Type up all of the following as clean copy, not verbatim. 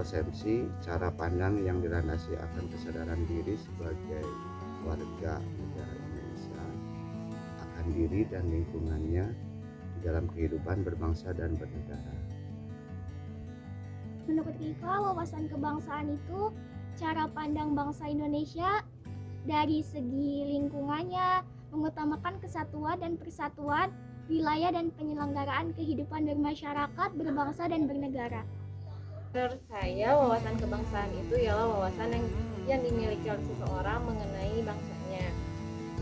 konsepsi cara pandang yang dilandasi akan kesadaran diri sebagai warga negara Indonesia akan diri dan lingkungannya di dalam kehidupan berbangsa dan bernegara. Menurut Riva, wawasan kebangsaan itu cara pandang bangsa Indonesia dari segi lingkungannya, mengutamakan kesatuan dan persatuan wilayah dan penyelenggaraan kehidupan bermasyarakat, berbangsa dan bernegara. Menurut saya, wawasan kebangsaan itu ialah wawasan yang dimiliki oleh seseorang mengenai bangsanya.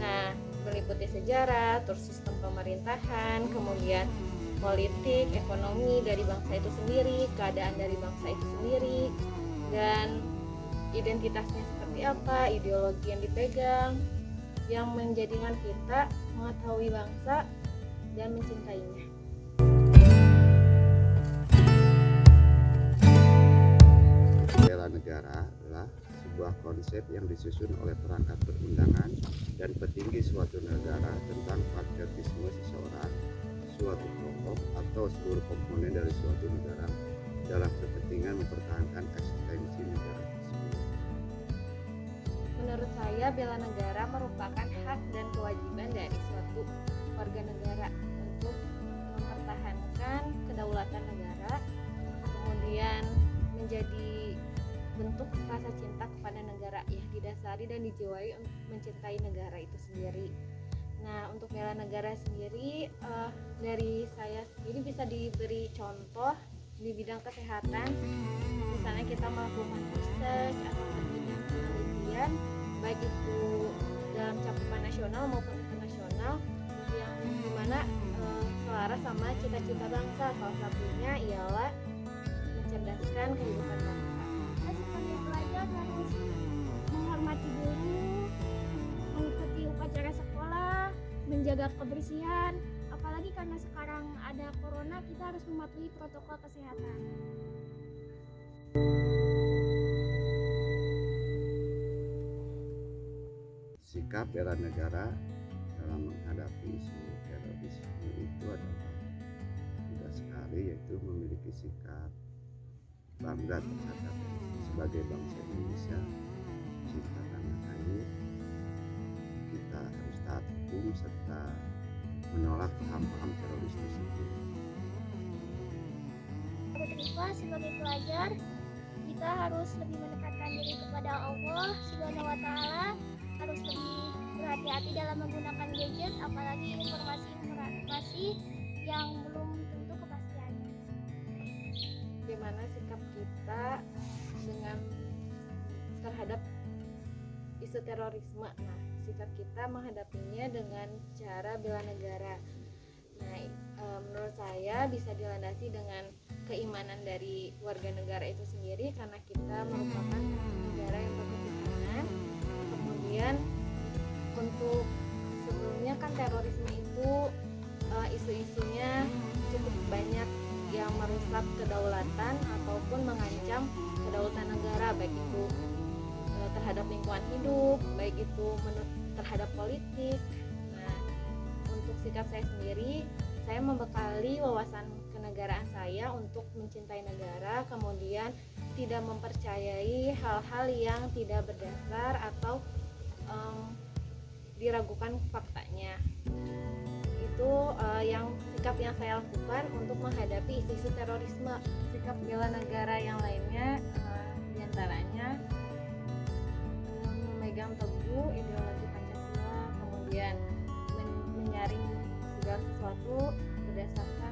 Nah, meliputi sejarah, terus sistem pemerintahan, kemudian politik, ekonomi dari bangsa itu sendiri, keadaan dari bangsa itu sendiri, dan identitasnya seperti apa, ideologi yang dipegang, yang menjadikan kita mengetahui bangsa dan mencintainya. Bela negara adalah sebuah konsep yang disusun oleh perangkat perundangan dan petinggi suatu negara tentang patriotisme seseorang, suatu kelompok atau seluruh komponen dari suatu negara dalam kepentingan mempertahankan eksistensi negara tersebut. Menurut saya, bela negara merupakan hak dan kewajiban dari suatu warga negara untuk mempertahankan kedaulatan negara, kemudian menjadi bentuk rasa cinta kepada negara yang didasari dan dijiwai untuk mencintai negara itu sendiri. Nah, untuk bela negara sendiri, dari saya sendiri bisa diberi contoh di bidang kesehatan. Misalnya kita melakukan research atau penelitian, baik itu dalam cakupan nasional maupun internasional, yang dimana selaras sama cita-cita bangsa. Salah satunya ialah mencerdaskan kehidupan bangsa. Sebagai pelajar harus menghormati guru, mengikuti upacara sekolah, menjaga kebersihan. Apalagi karena sekarang ada corona, kita harus mematuhi protokol kesehatan. Sikap bela negara dalam menghadapi isu terorisme itu adalah mudah sekali, yaitu memiliki sikap bangga terhadap sebagai bangsa Indonesia, cinta tanah air. Kita harus taat hukum serta menolak paham-paham teroris tersebut. Menurut Riva, sebagai pelajar, kita harus lebih mendekatkan diri kepada Allah Subhanahu wa Ta'ala, harus lebih berhati-hati dalam menggunakan gadget, apalagi informasi yang belum tentu kepastiannya. Bagaimana sikap kita dengan terhadap isu terorisme? Nah, sikap kita menghadapinya dengan cara bela negara. Nah, menurut saya bisa dilandasi dengan keimanan dari warga negara itu sendiri, karena kita merupakan negara yang berketuhanan. Kemudian untuk sebelumnya kan terorisme itu isu-isunya cukup banyak yang merusak kedaulatan ataupun mengancam kedaulatan negara, baik itu terhadap lingkungan hidup, baik itu terhadap politik. Nah, untuk sikap saya sendiri, saya membekali wawasan kenegaraan saya untuk mencintai negara, kemudian tidak mempercayai hal-hal yang tidak berdasar atau diragukan faktanya. Itu sikap yang saya lakukan untuk menghadapi isu-isu terorisme. Sikap bela negara yang lainnya diantaranya memegang teguh ideologi Pancasila, kemudian menyaring segala sesuatu berdasarkan